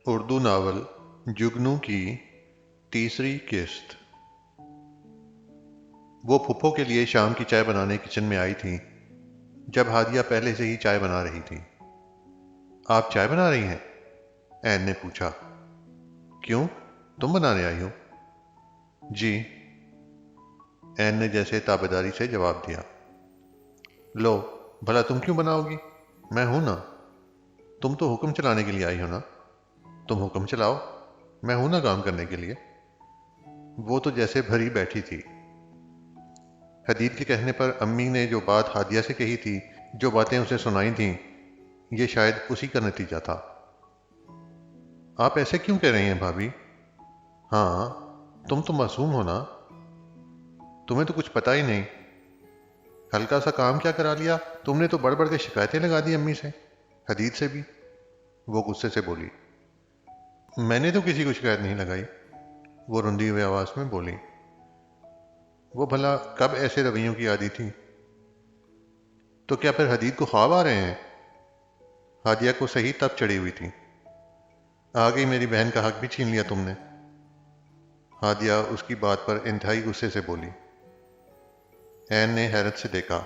Urdu novel जुगनू की तीसरी किस्त। वो फूफो के लिए शाम की चाय बनाने किचन में आई थी जब हादिया पहले से ही चाय बना रही थी। आप चाय बना रही हैं? ऐन ने पूछा। क्यों, तुम बनाने आई हो? जी, ऐन ने जैसे ताबेदारी से जवाब दिया। लो, भला तुम क्यों बनाओगी? मैं हूं ना। तुम तो हुक्म चलाने के लिए आई हो ना। तुम हुक्म चलाओ, मैं हूं ना काम करने के लिए। वो तो जैसे भरी बैठी थी। हदीद के कहने पर अम्मी ने जो बात हादिया से कही थी, जो बातें उसे सुनाई थीं, ये शायद उसी का नतीजा था। आप ऐसे क्यों कह रही हैं भाभी? हाँ, तुम तो मासूम हो ना। तुम्हें तो कुछ पता ही नहीं। हल्का सा काम क्या करा लिया तुमने, तो बढ़ बढ़ के शिकायतें लगा दी अम्मी से, हदीद से भी। वो गुस्से से बोली। मैंने तो किसी को शिकायत नहीं लगाई, वो रुंधी हुई आवाज में बोली। वो भला कब ऐसे रवैयों की आदी थी? तो क्या फिर हदीद को ख्वाब आ रहे हैं? हादिया को सही तब चढ़ी हुई थी। आ गई मेरी बहन का हक भी छीन लिया तुमने। हादिया उसकी बात पर इंतहाई गुस्से से बोली। ऐन ने हैरत से देखा।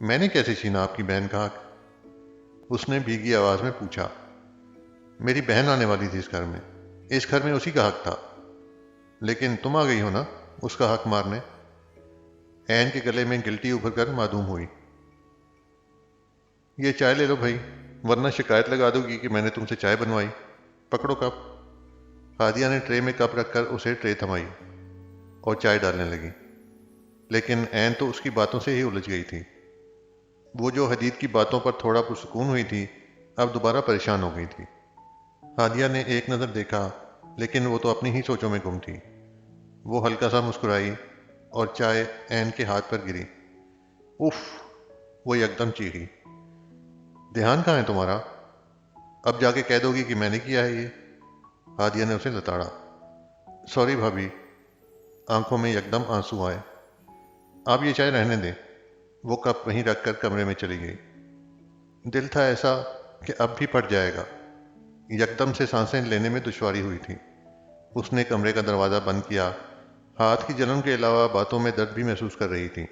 मैंने कैसे छीना आपकी बहन का हक? उसने भीगी आवाज में पूछा। मेरी बहन आने वाली थी इस घर में उसी का हक था, लेकिन तुम आ गई हो ना उसका हक मारने। ऐन के गले में गिल्टी उभर कर मासूम हुई। ये चाय ले लो भाई, वरना शिकायत लगा दोगी कि मैंने तुमसे चाय बनवाई। पकड़ो कप। हादिया ने ट्रे में कप रखकर उसे ट्रे थमाई और चाय डालने लगी, लेकिन ऐन तो उसकी बातों से ही उलझ गई थी। वो जो हदीद की बातों पर थोड़ा पुरसुकून हुई थी, अब दोबारा परेशान हो गई थी। हादिया ने एक नज़र देखा, लेकिन वो तो अपनी ही सोचों में गुम थी। वो हल्का सा मुस्कुराई और चाय ऐन के हाथ पर गिरी। उफ, वो एकदम चीखी। ध्यान कहाँ है तुम्हारा? अब जाके कह दोगी कि मैंने किया है ये। हादिया ने उसे लताड़ा। सॉरी भाभी। आंखों में एकदम आंसू आए। आप ये चाय रहने दें। वो कप वहीं रखकर कमरे में चली गई। दिल था ऐसा कि अब भी फट जाएगा। यकदम से सांसें लेने में दुश्वारी हुई थी। उसने कमरे का दरवाज़ा बंद किया। हाथ की जलन के अलावा बातों में दर्द भी महसूस कर रही थी।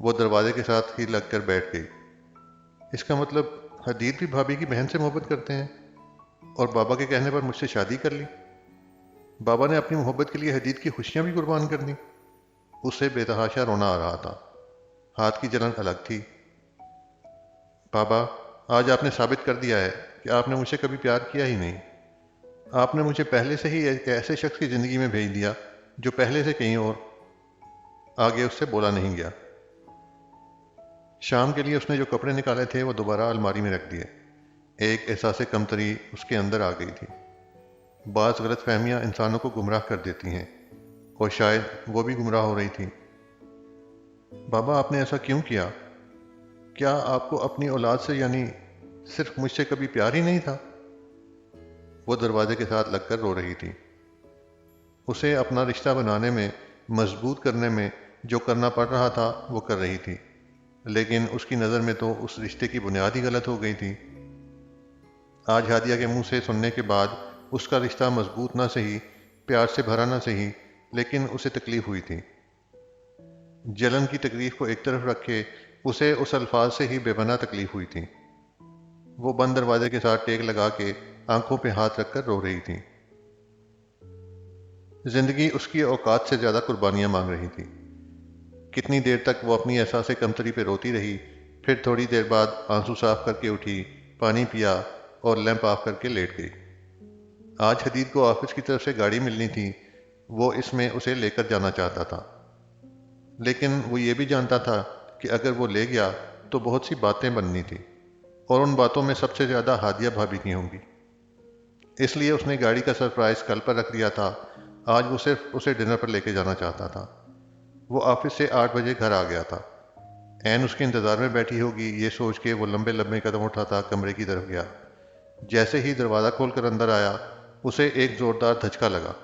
वो दरवाजे के साथ ही लगकर बैठ गई। इसका मतलब हदीद भी भाभी की बहन से मोहब्बत करते हैं और बाबा के कहने पर मुझसे शादी कर ली। बाबा ने अपनी मोहब्बत के लिए हदीद की खुशियां भी कुर्बान कर दी। उससे बेतहाशा रोना आ रहा था। हाथ की जलन अलग थी। बाबा, आज आपने साबित कर दिया है कि आपने मुझसे कभी प्यार किया ही नहीं। आपने मुझे पहले से ही एक ऐसे शख्स की ज़िंदगी में भेज दिया जो पहले से कहीं और। आगे उससे बोला नहीं गया। शाम के लिए उसने जो कपड़े निकाले थे वो दोबारा अलमारी में रख दिए। एक एहसास कमतरी उसके अंदर आ गई थी। बाज़ गलत फहमियाँ इंसानों को गुमराह कर देती हैं, और शायद वो भी गुमराह हो रही थी। बाबा, आपने ऐसा क्यों किया? क्या आपको अपनी औलाद से, यानी सिर्फ मुझसे, कभी प्यार ही नहीं था? वो दरवाजे के साथ लगकर रो रही थी। उसे अपना रिश्ता बनाने में, मजबूत करने में जो करना पड़ रहा था वो कर रही थी, लेकिन उसकी नज़र में तो उस रिश्ते की बुनियाद ही गलत हो गई थी। आज हादिया के मुंह से सुनने के बाद उसका रिश्ता मजबूत ना सही, प्यार से भरा ना सही, लेकिन उसे तकलीफ हुई थी। जलन की तकलीफ को एक तरफ रखे, उसे उस अल्फाज से ही बेपनाह तकलीफ हुई थी। वो बंद दरवाजे के साथ टेक लगा के आंखों पे हाथ रखकर रो रही थी। जिंदगी उसकी औकात से ज्यादा कुर्बानियां मांग रही थी। कितनी देर तक वो अपनी एहसास कमतरी पे रोती रही, फिर थोड़ी देर बाद आंसू साफ करके उठी, पानी पिया और लैंप ऑफ करके लेट गई। आज हदीद को ऑफिस की तरफ से गाड़ी मिलनी थी। वो इसमें उसे लेकर जाना चाहता था, लेकिन वो ये भी जानता था कि अगर वो ले गया तो बहुत सी बातें बननी थी, और उन बातों में सबसे ज़्यादा हादिया भाभी की होंगी। इसलिए उसने गाड़ी का सरप्राइज कल पर रख दिया था। आज वो सिर्फ उसे डिनर पर लेके जाना चाहता था। वो ऑफिस से 8 बजे घर आ गया था। ऐन उसके इंतज़ार में बैठी होगी, ये सोच के वो लंबे लंबे कदम उठाता कमरे की तरफ गया। जैसे ही दरवाज़ा खोलकर अंदर आया, उसे एक ज़ोरदार धचका लगा।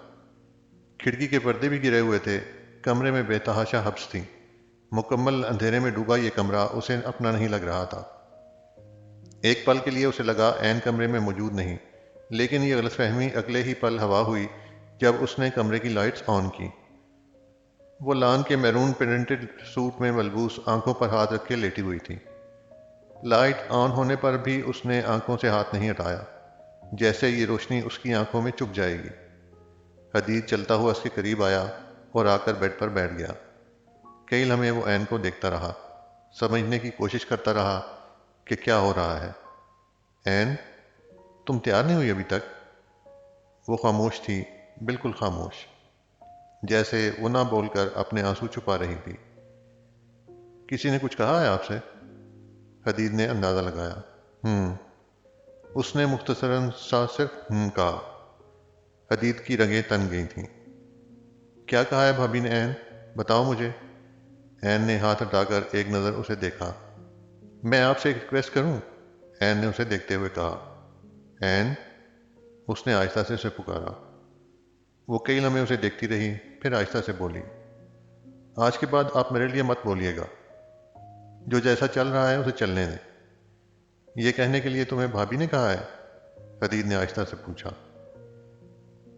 खिड़की के पर्दे भी गिरे हुए थे। कमरे में बेतहाशा हब्स थी। मुकम्मल अंधेरे में डूबा ये कमरा उसे अपना नहीं लग रहा था। एक पल के लिए उसे लगा ऐन कमरे में मौजूद नहीं, लेकिन ये गलतफहमी अगले ही पल हवा हुई जब उसने कमरे की लाइट्स ऑन की। वो लान के मैरून प्रिंटेड सूट में मलबूस आंखों पर हाथ रख के लेटी हुई थी। लाइट ऑन होने पर भी उसने आंखों से हाथ नहीं हटाया, जैसे ये रोशनी उसकी आंखों में चुभ जाएगी। हदीद चलता हुआ उसके करीब आया और आकर बेड पर बैठ गया। कई लम्हे वो ऐन को देखता रहा, समझने की कोशिश करता रहा कि क्या हो रहा है। ऐन, तुम तैयार नहीं हुई अभी तक? वो खामोश थी, बिल्कुल खामोश, जैसे वो ना बोलकर अपने आंसू छुपा रही थी। किसी ने कुछ कहा है आपसे? हदीद ने अंदाज़ा लगाया। उसने मुख्तसरन सा सिर्फ कहा। हदीद की रगें तन गई थीं। क्या कहा है भाभी ने ऐन? बताओ मुझे। ऐन ने हाथ हटाकर एक नज़र उसे देखा। मैं आपसे एक रिक्वेस्ट करूं? ऐन ने उसे देखते हुए कहा। ऐन, उसने आहिस्ता से उसे पुकारा। वो कई लम्हे उसे देखती रही, फिर आहिस्ता से बोली, आज के बाद आप मेरे लिए मत बोलिएगा। जो जैसा चल रहा है उसे चलने दें। ये कहने के लिए तुम्हें भाभी ने कहा है? हदीद ने आहिस्ता से पूछा।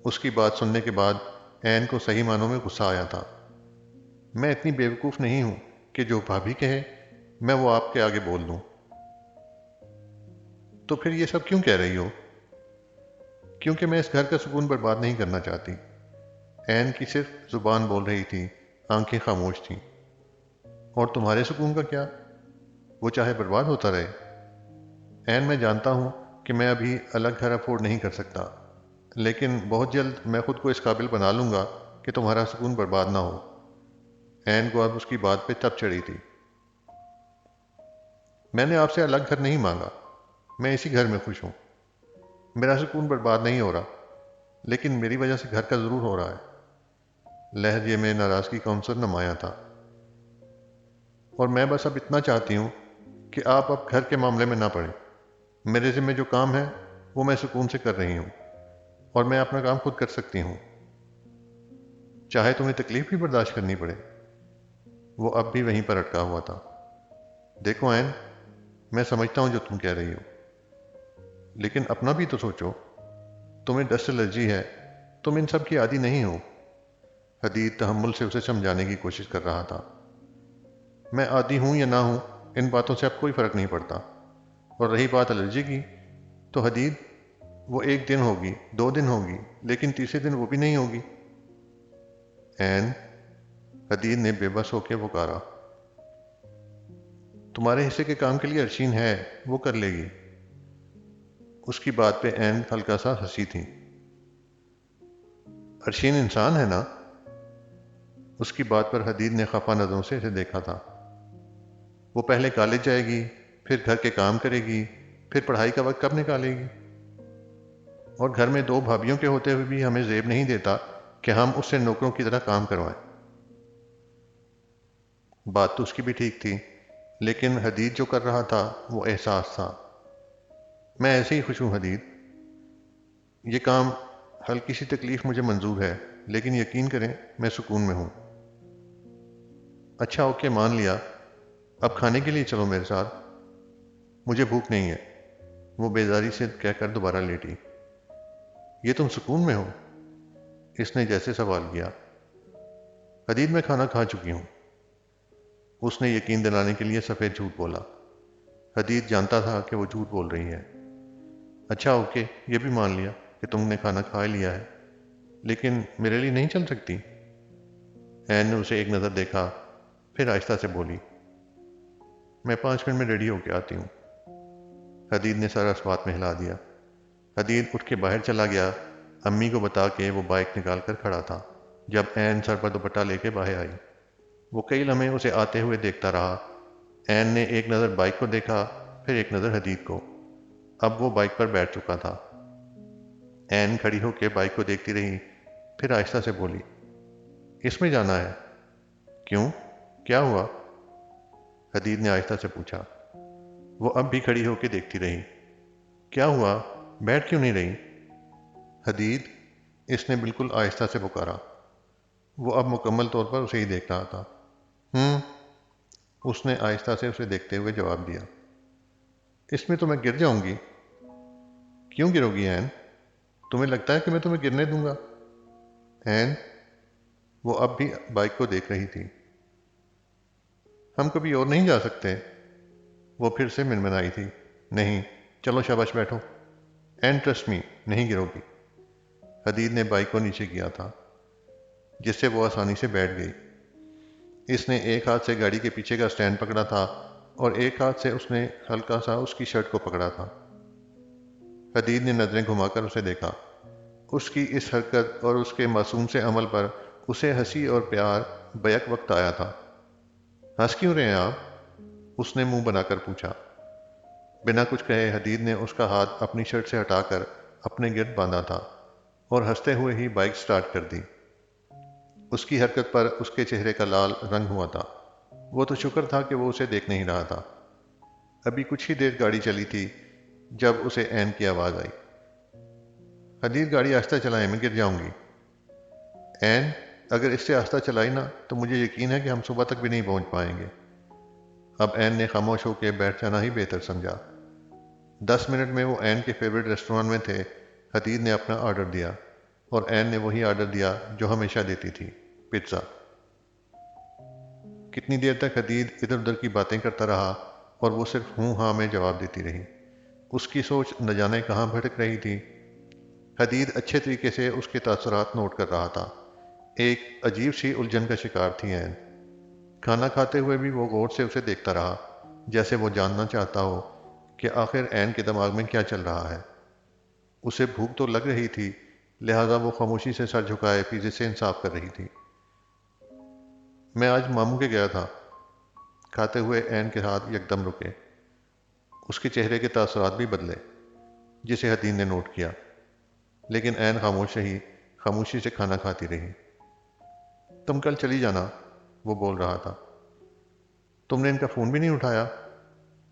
उसकी बात सुनने के बाद ऐन को सही मानों में गुस्सा आया था। मैं इतनी बेवकूफ़ नहीं हूं कि जो भाभी कहे मैं वो आपके आगे बोल दूं। तो फिर ये सब क्यों कह रही हो? क्योंकि मैं इस घर का सुकून बर्बाद नहीं करना चाहती। ऐन की सिर्फ जुबान बोल रही थी, आंखें खामोश थीं। और तुम्हारे सुकून का क्या? वो चाहे बर्बाद होता रहे। ऐन, मैं जानता हूं कि मैं अभी अलग घर अफोर्ड नहीं कर सकता, लेकिन बहुत जल्द मैं खुद को इस काबिल बना लूंगा कि तुम्हारा सुकून बर्बाद ना हो। ऐन को अब उसकी बात पे तप चढ़ी थी। मैंने आपसे अलग घर नहीं मांगा, मैं इसी घर में खुश हूं। मेरा सुकून बर्बाद नहीं हो रहा, लेकिन मेरी वजह से घर का ज़रूर हो रहा है। लहजे में नाराज़गी का अंसर नुमाया था। और मैं बस अब इतना चाहती हूँ कि आप अब घर के मामले में ना पड़ें। मेरे ज़िम्मे जो काम है वो मैं सुकून से कर रही हूँ, और मैं अपना काम खुद कर सकती हूँ, चाहे तुम्हें तकलीफ भी बर्दाश्त करनी पड़े। वो अब भी वहीं पर अटका हुआ था। देखो ऐन, मैं समझता हूँ जो तुम कह रही हो, लेकिन अपना भी तो सोचो। तुम्हें डस्ट एलर्जी है, तुम इन सब की आदी नहीं हो। हदीद तहम्मुल से उसे समझाने की कोशिश कर रहा था। मैं आदी हूं या ना हूं, इन बातों से अब कोई फर्क नहीं पड़ता। और रही बात एलर्जी की, तो हदीद, वो एक दिन होगी, 2 दिन होगी, लेकिन तीसरे दिन वो भी नहीं होगी। ऐन, हदीद ने बेबस होकर पुकारा। तुम्हारे हिस्से के काम के लिए अरशीन है, वो कर लेगी। उसकी बात पे ऐन हल्का सा हंसी थी। अरशीन इंसान है ना? उसकी बात पर हदीद ने खफा नजरों से इसे देखा था। वो पहले कॉलेज जाएगी, फिर घर के काम करेगी, फिर पढ़ाई का वक्त कब निकालेगी? और घर में 2 भाभीियों के होते हुए भी हमें जेब नहीं देता कि हम उससे नौकरों की तरह काम करवाएं। बात तो उसकी भी ठीक थी, लेकिन हदीद जो कर रहा था वो एहसास था। मैं ऐसे ही खुश हूं हदीद। ये काम, हल्की सी तकलीफ मुझे मंजूर है, लेकिन यकीन करें मैं सुकून में हूं। अच्छा ओके, मान लिया। अब खाने के लिए चलो मेरे साथ। मुझे भूख नहीं है, वो बेजारी से कहकर दोबारा लेटी। ये तुम सुकून में हो? इसने जैसे सवाल किया। हदीद, मैं खाना खा चुकी हूँ। उसने यकीन दिलाने के लिए सफ़ेद झूठ बोला। हदीद जानता था कि वो झूठ बोल रही है। अच्छा ओके, ये भी मान लिया कि तुमने खाना खा लिया है, लेकिन मेरे लिए नहीं चल सकती? ऐन ने उसे एक नज़र देखा, फिर आहिस्ता से बोली, मैं 5 मिनट में रेडी होके आती हूँ। हदीद ने सर इस बात में हिला दिया। हदीद उठ के बाहर चला गया, अम्मी को बता के वो बाइक निकाल कर खड़ा था जब ऐन सर पर दुपट्टा लेके बाहर आई। वो कई लम्हे उसे आते हुए देखता रहा। ऐन ने एक नज़र बाइक को देखा, फिर एक नज़र हदीद को। अब वो बाइक पर बैठ चुका था। ऐन खड़ी होकर बाइक को देखती रही, फिर आहिस्ता से बोली, इसमें जाना है? क्यों, क्या हुआ? हदीद ने आहिस्ता से पूछा। वो अब भी खड़ी होकर देखती रही। क्या हुआ, बैठ क्यों नहीं रही? हदीद, इसने बिल्कुल आहिस्ता से पुकारा। वो अब मुकम्मल तौर पर उसे ही देख रहा था। हम्म, उसने आहिस्ता से उसे देखते हुए जवाब दिया। इसमें तो मैं गिर जाऊंगी। क्यों गिरोगी ऐन? तुम्हें लगता है कि मैं तुम्हें गिरने दूंगा? एन, वो अब भी बाइक को देख रही थी। हम कभी और नहीं जा सकते? वो फिर से मिनमिनाई थी। नहीं, चलो शाबाश बैठो। एंड ट्रस्ट मी, नहीं गिरोगी। हदीद ने बाइक को नीचे किया था, जिससे वो आसानी से बैठ गई। इसने एक हाथ से गाड़ी के पीछे का स्टैंड पकड़ा था और एक हाथ से उसने हल्का सा उसकी शर्ट को पकड़ा था। हदीद ने नजरें घुमाकर उसे देखा। उसकी इस हरकत और उसके मासूम से अमल पर उसे हंसी और प्यार बैक वक्त आया था। हंस क्यों रहे हैं आप? उसने मुंह बनाकर पूछा। बिना कुछ कहे हदीद ने उसका हाथ अपनी शर्ट से हटाकर अपने गिर्द बांधा था और हंसते हुए ही बाइक स्टार्ट कर दी। उसकी हरकत पर उसके चेहरे का लाल रंग हुआ था। वो तो शुक्र था कि वो उसे देख नहीं रहा था। अभी कुछ ही देर गाड़ी चली थी जब उसे एन की आवाज़ आई। हदीद, गाड़ी आहिस्ता चलाएं, मैं गिर जाऊंगी। एन, अगर इससे आहिस्ता चलाई ना तो मुझे यकीन है कि हम सुबह तक भी नहीं पहुंच पाएंगे। अब एन ने खामोश होकर बैठ जाना ही बेहतर समझा। 10 मिनट में वो एन के फेवरेट रेस्टोरेंट में थे। हदीद ने अपना ऑर्डर दिया और एन ने वही ऑर्डर दिया जो हमेशा देती थी, पिज्ज़ा। कितनी देर तक हदीद इधर उधर की बातें करता रहा और वो सिर्फ हूँ हाँ में जवाब देती रही। उसकी सोच न जाने कहाँ भटक रही थी। हदीद अच्छे तरीके से उसके तासुरात नोट कर रहा था। एक अजीब सी उलझन का शिकार थी एन। खाना खाते हुए भी वो गौर से उसे देखता रहा, जैसे वो जानना चाहता हो कि आखिर एन के दिमाग में क्या चल रहा है। उसे भूख तो लग रही थी, लिहाजा वो खामोशी से सर झुकाए पिज़्ज़े से इंसाफ कर रही थी। मैं आज मामू के गया था। खाते हुए एन के हाथ एकदम रुके। उसके चेहरे के तासुरात भी बदले, जिसे हदीद ने नोट किया। लेकिन एन खामोश रही, खामोशी से खाना खाती रही। तुम कल चली जाना, वो बोल रहा था। तुमने इनका फ़ोन भी नहीं उठाया?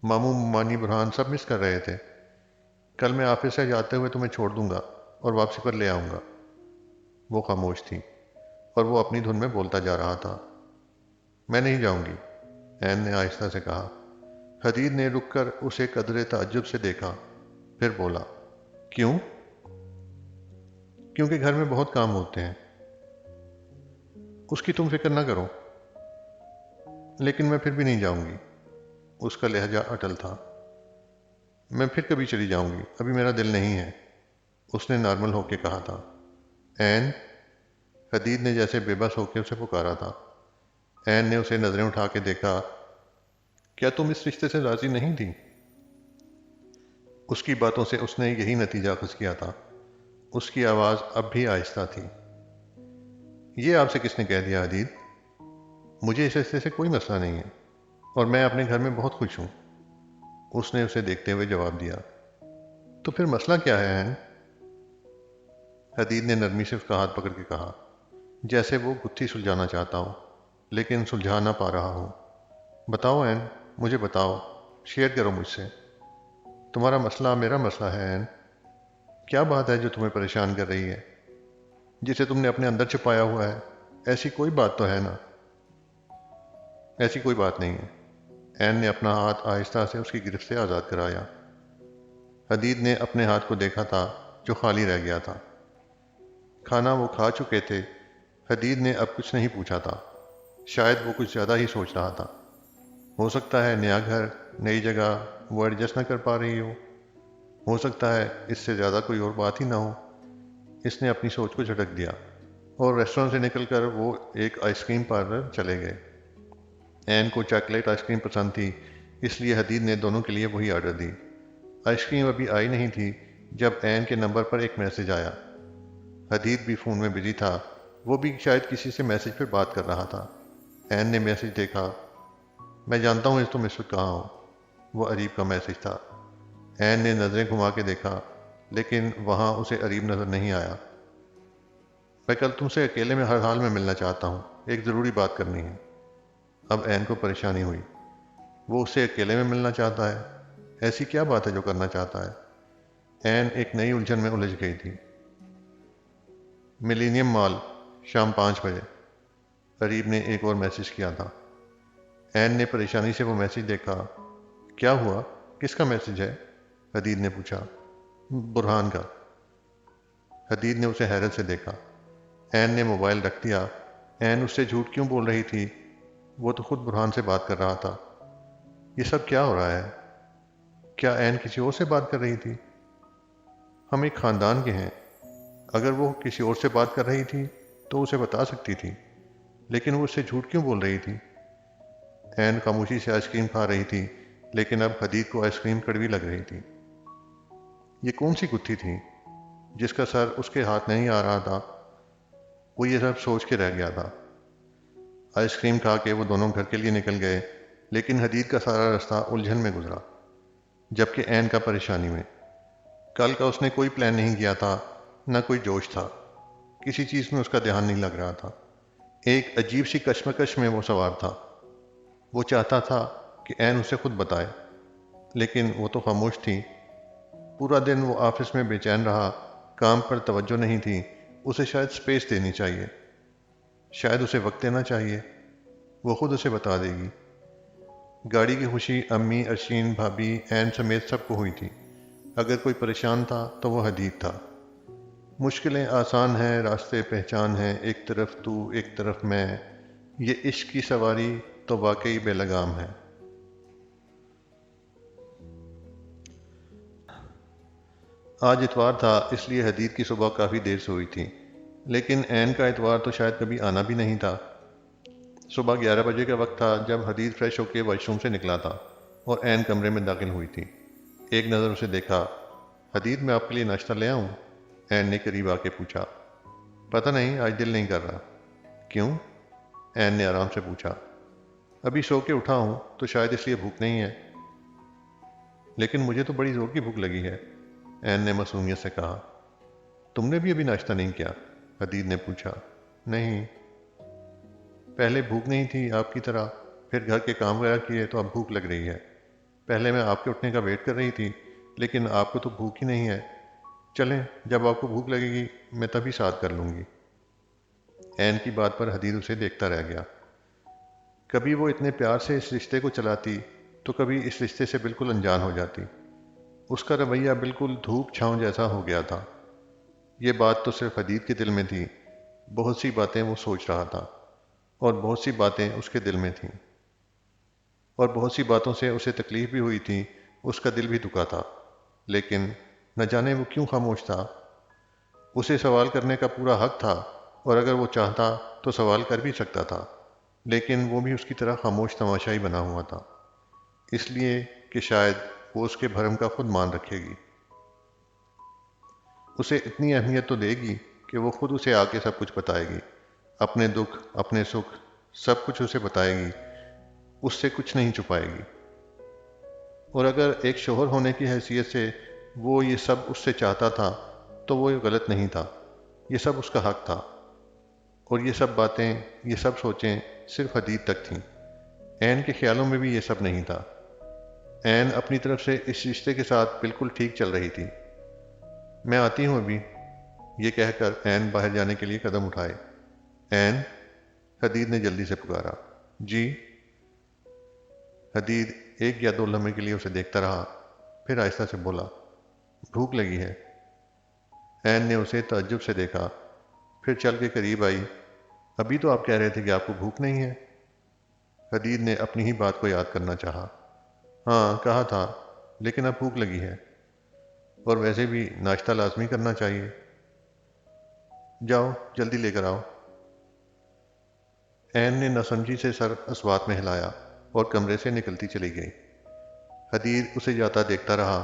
मामू, मानी, बुरहान सब मिस कर रहे थे। कल मैं ऑफिस से जाते हुए तुम्हें छोड़ दूंगा और वापसी पर ले आऊँगा। वो खामोश थी और वो अपनी धुन में बोलता जा रहा था। मैं नहीं जाऊंगी, एन ने आहिस्ता से कहा। हदीद ने रुककर उसे कदरे ताज्जुब से देखा, फिर बोला, क्यों? क्योंकि घर में बहुत काम होते हैं। उसकी तुम फिक्र ना करो। लेकिन मैं फिर भी नहीं जाऊंगी। उसका लहजा अटल था। मैं फिर कभी चली जाऊंगी, अभी मेरा दिल नहीं है, उसने नॉर्मल होकर कहा था। एन, हदीद ने जैसे बेबस होकर उसे पुकारा था। एन ने उसे नजरें उठा के देखा। क्या तुम इस रिश्ते से राजी नहीं थी? उसकी बातों से उसने यही नतीजा अखज़ किया था। उसकी आवाज़ अब भी आहिस्ता थी। ये आपसे किसने कह दिया हदीद? मुझे इस रिश्ते से कोई मसला नहीं है और मैं अपने घर में बहुत खुश हूँ, उसने उसे देखते हुए जवाब दिया। तो फिर मसला क्या है एन? हदीद ने नरमी से उसका हाथ पकड़ के कहा, जैसे वो गुत्थी सुलझाना चाहता हो लेकिन सुलझा ना पा रहा हो। बताओ एन, मुझे बताओ, शेयर करो मुझसे। तुम्हारा मसला मेरा मसला है एन। क्या बात है जो तुम्हें परेशान कर रही है, जिसे तुमने अपने अंदर छुपाया हुआ है? ऐसी कोई बात तो है ना? ऐसी कोई बात नहीं है। एन ने अपना हाथ आहिस्ता से उसकी गिरफ्त से आज़ाद कराया। हदीद ने अपने हाथ को देखा था, जो खाली रह गया था। खाना वो खा चुके थे। हदीद ने अब कुछ नहीं पूछा था। शायद वो कुछ ज़्यादा ही सोच रहा था। हो सकता है नया घर, नई जगह, वो एडजस्ट न कर पा रही हो सकता है इससे ज़्यादा कोई और बात ही ना हो। इसने अपनी सोच को झटक दिया और रेस्टोरेंट से निकलकर वो एक आइसक्रीम पार्लर चले गए। एन को चॉकलेट आइसक्रीम पसंद थी, इसलिए हदीद ने दोनों के लिए वही ऑर्डर दी। आइसक्रीम अभी आई नहीं थी जब एन के नंबर पर एक मैसेज आया। हदीद भी फ़ोन में बिजी था, वो भी शायद किसी से मैसेज पर बात कर रहा था। एन ने मैसेज देखा। मैं जानता हूँ तुम इस वक्त कहाँ हो। वो अरीब का मैसेज था। एन ने नज़रें घुमा के देखा, लेकिन वहाँ उसे अरीब नज़र नहीं आया। मैं कल तुमसे अकेले में हर हाल में मिलना चाहता हूँ, एक ज़रूरी बात करनी है। अब एन को परेशानी हुई। वो उससे अकेले में मिलना चाहता है? ऐसी क्या बात है जो करना चाहता है? एन एक नई उलझन में उलझ गई थी। मिलीनियम मॉल, शाम 5 बजे, अरीब ने एक और मैसेज किया था। एन ने परेशानी से वो मैसेज देखा। क्या हुआ? किसका मैसेज है? हदीद ने पूछा। बुरहान का। हदीद ने उसे हैरत से देखा। ऐन ने मोबाइल रख दिया। ऐन उससे झूठ क्यों बोल रही थी? वो तो खुद बुरहान से बात कर रहा था। ये सब क्या हो रहा है? क्या ऐन किसी और से बात कर रही थी? हम एक ख़ानदान के हैं। अगर वो किसी और से बात कर रही थी तो उसे बता सकती थी, लेकिन वो उससे झूठ क्यों बोल रही थी? ऐन खामोशी से आइसक्रीम खा रही थी, लेकिन अब हदीद को आइसक्रीम कड़वी लग रही थी। ये कौन सी गुत्थी थी जिसका सर उसके हाथ नहीं आ रहा था? वो ये सब सोच के रह गया था। आइसक्रीम खा के वो दोनों घर के लिए निकल गए, लेकिन हदीद का सारा रास्ता उलझन में गुजरा, जबकि ऐन का परेशानी में। कल का उसने कोई प्लान नहीं किया था, न कोई जोश था। किसी चीज़ में उसका ध्यान नहीं लग रहा था। एक अजीब सी कश्मकश में वो सवार था। वो चाहता था कि ऐन उसे खुद बताए, लेकिन वो तो खामोश थी। पूरा दिन वो ऑफिस में बेचैन रहा, काम पर तवज्जो नहीं थी। उसे शायद स्पेस देनी चाहिए, शायद उसे वक्त देना चाहिए। वो खुद उसे बता देगी। गाड़ी की खुशी अम्मी, अरशीन, भाभी, ऐन समेत सबको हुई थी। अगर कोई परेशान था तो वो हदीद था। मुश्किलें आसान हैं, रास्ते पहचान हैं, एक तरफ तू एक तरफ मैं, ये इश्क की सवारी तो वाकई बेलगाम है। आज इतवार था, इसलिए हदीद की सुबह काफ़ी देर से हुई थी, लेकिन ऐन का इतवार तो शायद कभी आना भी नहीं था। सुबह 11 बजे का वक्त था जब हदीद फ्रेश होकर वॉशरूम से निकला था और ऐन कमरे में दाखिल हुई थी। एक नज़र उसे देखा। हदीद, मैं आपके लिए नाश्ता ले आऊं? ऐन ने करीब आके पूछा। पता नहीं, आज दिल नहीं कर रहा। क्यों? ऐन ने आराम से पूछा। अभी सो के उठा हूं तो शायद इसलिए भूख नहीं है। लेकिन मुझे तो बड़ी जोर की भूख लगी है, ऐन ने मासूमियत से कहा। तुमने भी अभी नाश्ता नहीं किया? हदीद ने पूछा। नहीं। पहले भूख नहीं थी आपकी तरह, फिर घर के काम वगैरह किए तो अब भूख लग रही है। पहले मैं आपके उठने का वेट कर रही थी, लेकिन आपको तो भूख ही नहीं है। चलें, जब आपको भूख लगेगी मैं तभी साथ कर लूँगी। ऐन की बात पर हदीद उसे देखता रह गया। कभी वो इतने प्यार से इस रिश्ते को चलाती, तो कभी इस रिश्ते से बिल्कुल अनजान हो जाती। उसका रवैया बिल्कुल धूप छांव जैसा हो गया था। ये बात तो सिर्फ हदीद के दिल में थी। बहुत सी बातें वो सोच रहा था, और बहुत सी बातें उसके दिल में थीं, और बहुत सी बातों से उसे तकलीफ भी हुई थी। उसका दिल भी दुखा था, लेकिन न जाने वो क्यों खामोश था। उसे सवाल करने का पूरा हक था, और अगर वो चाहता तो सवाल कर भी सकता था, लेकिन वो भी उसकी तरह खामोश तमाशाई बना हुआ था, इसलिए कि शायद वो उसके भरम का खुद मान रखेगी। उसे इतनी अहमियत तो देगी कि वो खुद उसे आके सब कुछ बताएगी। अपने दुख, अपने सुख, सब कुछ उसे बताएगी। उससे कुछ नहीं छुपाएगी। और अगर एक शोहर होने की हैसियत से वो ये सब उससे चाहता था, तो वो ये गलत नहीं था। ये सब उसका हक था। और ये सब बातें, ये सब सोचें सिर्फ हदीद तक थीं। ऐन के ख्यालों में भी ये सब नहीं था। ऐन अपनी तरफ से इस रिश्ते के साथ बिल्कुल ठीक चल रही थी। मैं आती हूँ अभी, ये कहकर ऐन बाहर जाने के लिए कदम उठाए। ऐन, हदीद ने जल्दी से पुकारा। जी। हदीद एक या दो लम्हे के लिए उसे देखता रहा, फिर आहिस्ता से बोला, भूख लगी है। ऐन ने उसे ताज्जुब से देखा, फिर चल के करीब आई। अभी तो आप कह रहे थे कि आपको भूख नहीं है। हदीद ने अपनी ही बात को याद करना चाहा। हाँ, कहा था, लेकिन अब भूख लगी है, और वैसे भी नाश्ता लाजमी करना चाहिए। जाओ, जल्दी लेकर आओ। ऐन ने नासमझी से सर अस्वात में हिलाया और कमरे से निकलती चली गई। हदीद उसे जाता देखता रहा।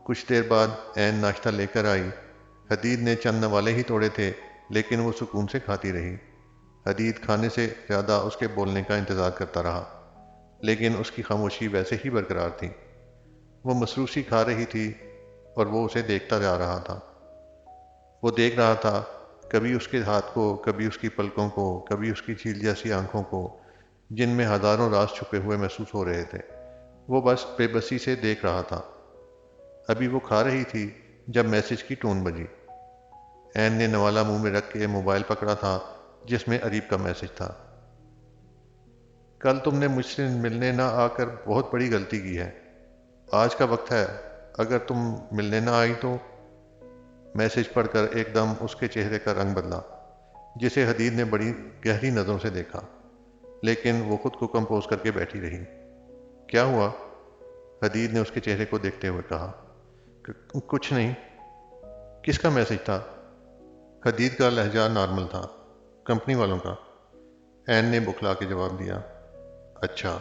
कुछ देर बाद ऐन नाश्ता लेकर आई। हदीद ने चंद नवाले ही तोड़े थे, लेकिन वो सुकून से खाती रही। हदीद खाने से ज़्यादा उसके बोलने का इंतज़ार करता रहा, लेकिन उसकी खामोशी वैसे ही बरकरार थी। वो मसरूफ़ सी खा रही थी, और वो उसे देखता जा रहा था। वो देख रहा था, कभी उसके हाथ को, कभी उसकी पलकों को, कभी उसकी झील जैसी आंखों को, जिनमें हज़ारों राज छुपे हुए महसूस हो रहे थे। वो बस बेबसी से देख रहा था। अभी वो खा रही थी जब मैसेज की टोन बजी। ऐन ने नवाला मुंह में रख के मोबाइल पकड़ा था, जिसमें अरीब का मैसेज था। कल तुमने मुझसे मिलने ना आकर बहुत बड़ी गलती की है। आज का वक्त है, अगर तुम मिलने ना आई तो। मैसेज पढ़कर एकदम उसके चेहरे का रंग बदला, जिसे हदीद ने बड़ी गहरी नज़रों से देखा, लेकिन वो खुद को कंपोज करके बैठी रही। क्या हुआ? हदीद ने उसके चेहरे को देखते हुए कहा। कुछ नहीं। किसका मैसेज था? हदीद का लहजा नॉर्मल था। कंपनी वालों का। एन ने बुखला के जवाब दिया। अच्छा।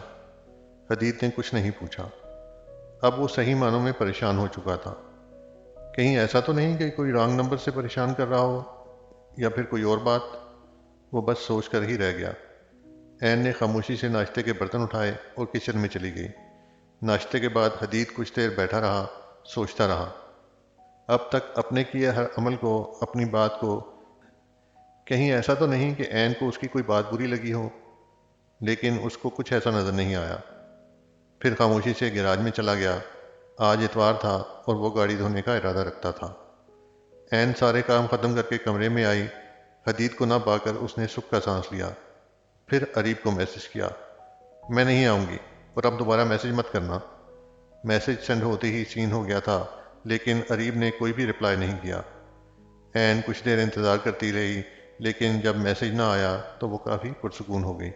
हदीद ने कुछ नहीं पूछा। अब वो सही मानों में परेशान हो चुका था। कहीं ऐसा तो नहीं कि कोई रॉन्ग नंबर से परेशान कर रहा हो, या फिर कोई और बात? वो बस सोच कर ही रह गया। एन ने खामोशी से नाश्ते के बर्तन उठाए और किचन में चली गई। नाश्ते के बाद हदीद कुछ देर बैठा रहा, सोचता रहा। अब तक अपने किए हर अमल को, अपनी बात को, कहीं ऐसा तो नहीं कि एन को उसकी कोई बात बुरी लगी हो, लेकिन उसको कुछ ऐसा नज़र नहीं आया। फिर खामोशी से गैराज में चला गया। आज इतवार था और वो गाड़ी धोने का इरादा रखता था। एन सारे काम ख़त्म करके कमरे में आई। हदीद को ना पाकर उसने सुख का सांस लिया। फिर अरीब को मैसेज किया। मैं नहीं आऊँगी और अब दोबारा मैसेज मत करना। मैसेज सेंड होते ही सीन हो गया था, लेकिन अरीब ने कोई भी रिप्लाई नहीं किया। एन कुछ देर इंतज़ार करती रही, लेकिन जब मैसेज ना आया तो वो काफ़ी पुरसुकून हो गई।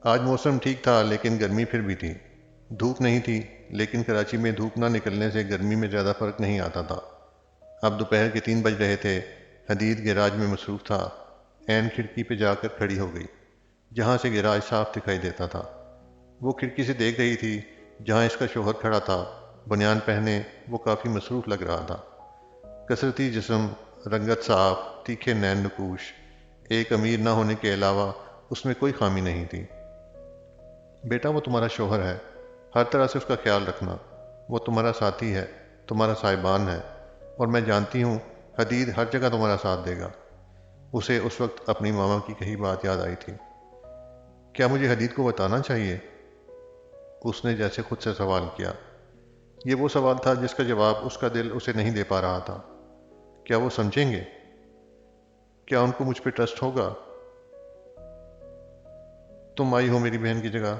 आज मौसम ठीक था, लेकिन गर्मी फिर भी थी। धूप नहीं थी, लेकिन कराची में धूप ना निकलने से गर्मी में ज़्यादा फर्क नहीं आता था। अब दोपहर के 3 बज रहे थे। हदीद गैराज में मसरूफ़ था। एन खिड़की पे जाकर खड़ी हो गई, जहाँ से गैराज साफ दिखाई देता था। वो खिड़की से देख रही थी जहाँ इसका शोहर खड़ा था। बनियान पहने वो काफ़ी मसरूफ़ लग रहा था। कसरती जिस्म, रंगत साफ, तीखे नैन नकूश। एक अमीर ना होने के अलावा उसमें कोई खामी नहीं थी। बेटा, वो तुम्हारा शोहर है। हर तरह से उसका ख्याल रखना। वो तुम्हारा साथी है, तुम्हारा साहिबान है, और मैं जानती हूँ हदीद हर जगह तुम्हारा साथ देगा। उसे उस वक्त अपनी मामा की कही बात याद आई थी। क्या मुझे हदीद को बताना चाहिए? उसने जैसे खुद से सवाल किया। ये वो सवाल था जिसका जवाब उसका दिल उसे नहीं दे पा रहा था। क्या वो समझेंगे? क्या उनको मुझ पर ट्रस्ट होगा? तुम आई हो मेरी बहन की जगह।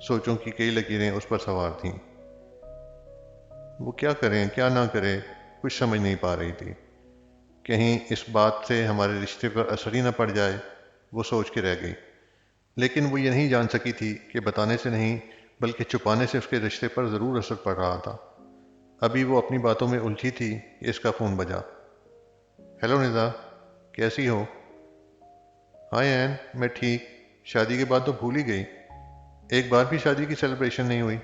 सोचों की कई लकीरें उस पर सवार थीं। वो क्या करें क्या ना करें, कुछ समझ नहीं पा रही थी। कहीं इस बात से हमारे रिश्ते पर असर ही न पड़ जाए, वो सोच के रह गई। लेकिन वो ये नहीं जान सकी थी कि बताने से नहीं, बल्कि छुपाने से उसके रिश्ते पर ज़रूर असर पड़ रहा था। अभी वो अपनी बातों में उलझी थी कि इसका फ़ोन बजा। हेलो निदा, कैसी हो? हाय एन, मैं ठीक। शादी के बाद तो भूल ही गई। एक बार भी शादी की सेलिब्रेशन नहीं हुई।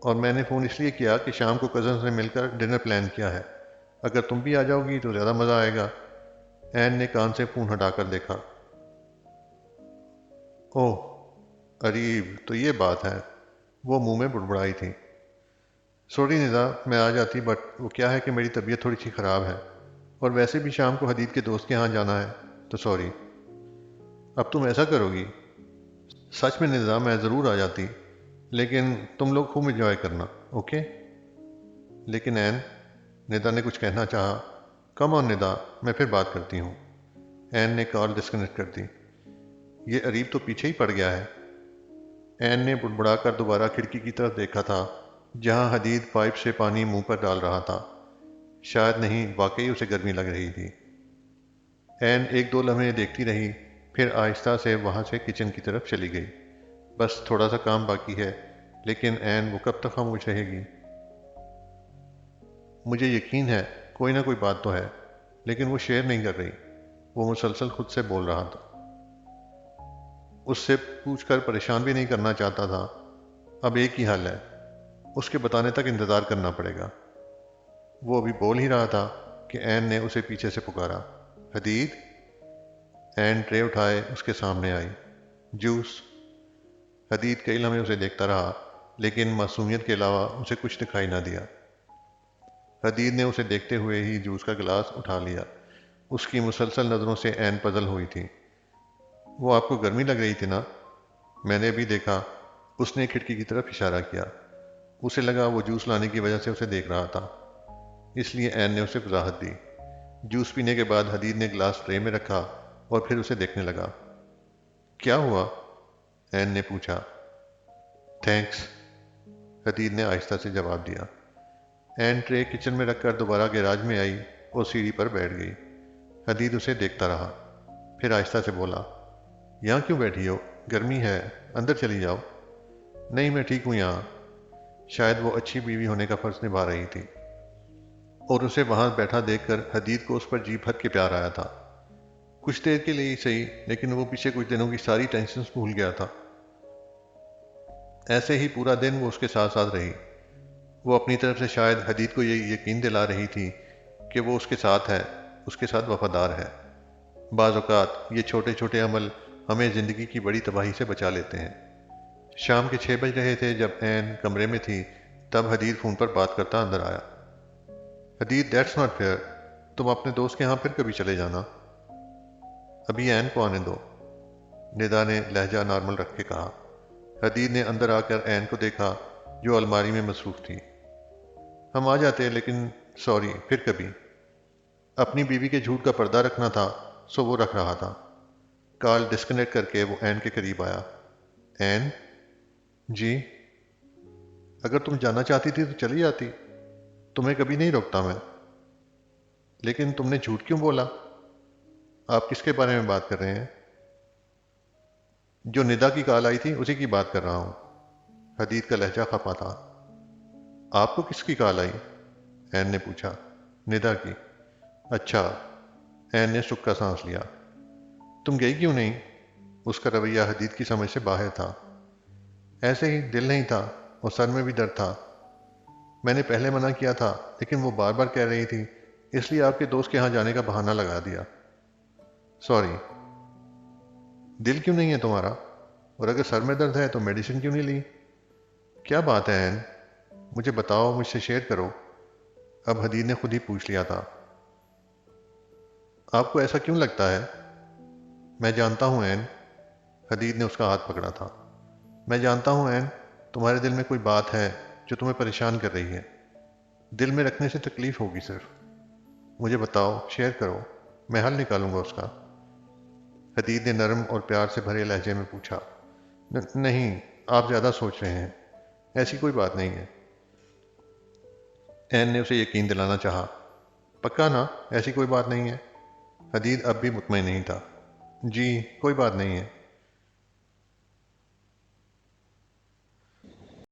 और मैंने फ़ोन इसलिए किया कि शाम को कज़न से मिलकर डिनर प्लान किया है। अगर तुम भी आ जाओगी तो ज़्यादा मज़ा आएगा। एन ने कान से फ़ोन हटाकर देखा। ओह, अरीब, तो ये बात है। वो मुंह में बुड़बुड़ाई थी। सॉरी निदा, मैं आ जाती, बट वो क्या है कि मेरी तबीयत थोड़ी सी ख़राब है, और वैसे भी शाम को हदीद के दोस्त के यहाँ जाना है, तो सॉरी। अब तुम ऐसा करोगी? सच में निदा, मैं ज़रूर आ जाती, लेकिन तुम लोग खूब इंजॉय करना, ओके? लेकिन एन, निदा ने कुछ कहना चाहा। कम ऑन निदा, मैं फिर बात करती हूँ। एन ने कॉल डिस्कनेक्ट कर दी। ये अरीब तो पीछे ही पड़ गया है। एन ने बुड़बुड़ाकर दोबारा खिड़की की तरफ देखा था, जहाँ हदीद पाइप से पानी मुंह पर डाल रहा था। शायद नहीं, वाकई उसे गर्मी लग रही थी। एन एक दो लम्हे देखती रही, फिर आहिस्ता से वहाँ से किचन की तरफ चली गई। बस थोड़ा सा काम बाकी है, लेकिन एन वो कब तक खामोश रहेगी? मुझे यकीन है कोई ना कोई बात तो है, लेकिन वो शेयर नहीं कर रही। वो मुसलसल खुद से बोल रहा था। उससे पूछकर परेशान भी नहीं करना चाहता था। अब एक ही हल है, उसके बताने तक इंतज़ार करना पड़ेगा। वो अभी बोल ही रहा था कि एन ने उसे पीछे से पुकारा। हदीद। एन ट्रे उठाए उसके सामने आई। जूस। हदीद कई लम्हे उसे देखता रहा, लेकिन मासूमियत के अलावा उसे कुछ दिखाई ना दिया। हदीद ने उसे देखते हुए ही जूस का गिलास उठा लिया। उसकी मुसलसल नज़रों से एन पजल हुई थी। वो आपको गर्मी लग रही थी ना? मैंने भी देखा। उसने खिड़की की तरफ इशारा किया। उसे लगा वो जूस लाने की वजह से उसे देख रहा था, इसलिए एन ने उसे वजाहत दी। जूस पीने के बाद हदीद ने गिलास ट्रे में रखा और फिर उसे देखने लगा। क्या हुआ? एन ने पूछा। थैंक्स। हदीद ने आहिस्ता से जवाब दिया। एन ट्रे किचन में रखकर दोबारा गैराज में आई और सीढ़ी पर बैठ गई। हदीद उसे देखता रहा, फिर आहिस्ता से बोला, यहाँ क्यों बैठी हो? गर्मी है, अंदर चली जाओ। नहीं, मैं ठीक हूँ यहाँ। शायद वो अच्छी बीवी होने का फर्ज निभा रही थी और उसे वहां बैठा देखकर हदीद को उस पर जी भर के प्यार आया था। कुछ देर के लिए ही सही, लेकिन वो पीछे कुछ दिनों की सारी टेंशन भूल गया था। ऐसे ही पूरा दिन वो उसके साथ साथ रही। वो अपनी तरफ से शायद हदीद को ये यकीन दिला रही थी कि वो उसके साथ है, उसके साथ वफादार है। बाज़ औक़ात ये छोटे छोटे अमल हमें ज़िंदगी की बड़ी तबाही से बचा लेते हैं। शाम के 6 बज रहे थे जब ऐन कमरे में थी, तब हदीद फ़ोन पर बात करता अंदर आया। हदीद, दैट्स नॉट फेयर। तुम अपने दोस्त के यहाँ फिर कभी चले जाना। अभी ऐन को आने दो, निदा ने लहजा नॉर्मल रख के कहा। हदीद ने अंदर आकर ऐन को देखा जो अलमारी में मसरूफ़ थी। हम आ जाते, लेकिन सॉरी, फिर कभी। अपनी बीवी के झूठ का पर्दा रखना था, सो वो रख रहा था। कॉल डिस्कनेक्ट करके वो ऐन के करीब आया। ऐन? जी? अगर तुम जाना चाहती थी तो चली जाती, तुम्हें कभी नहीं रोकता मैं। लेकिन तुमने झूठ क्यों बोला? आप किसके बारे में बात कर रहे हैं? जो निदा की कॉल आई थी उसी की बात कर रहा हूँ। हदीद का लहजा खफा था। आपको किसकी कॉल आई? ऐन ने पूछा। निदा की। अच्छा। ऐन ने सुख का सांस लिया। तुम गई क्यों नहीं? उसका रवैया हदीद की समझ से बाहर था। ऐसे ही, दिल नहीं था और सर में भी दर्द था। मैंने पहले मना किया था, लेकिन वो बार बार कह रही थी, इसलिए आपके दोस्त के यहाँ जाने का बहाना लगा दिया। सॉरी। दिल क्यों नहीं है तुम्हारा? और अगर सर में दर्द है तो मेडिसिन क्यों नहीं ली? क्या बात है ऐन? मुझे बताओ, मुझसे शेयर करो। अब हदीद ने खुद ही पूछ लिया था। आपको ऐसा क्यों लगता है? मैं जानता हूँ ऐन। हदीद ने उसका हाथ पकड़ा था। मैं जानता हूँ ऐन, तुम्हारे दिल में कोई बात है जो तुम्हें परेशान कर रही है। दिल में रखने से तकलीफ होगी सिर्फ। मुझे बताओ, शेयर करो, मैं हल निकालूंगा उसका। हदीद ने नरम और प्यार से भरे लहजे में पूछा। नहीं, आप ज़्यादा सोच रहे हैं। ऐसी कोई बात नहीं है। ऐन ने उसे यकीन दिलाना चाहा। पक्का ना, ऐसी कोई बात नहीं है? हदीद अब भी मुतमईन नहीं था। जी, कोई बात नहीं है।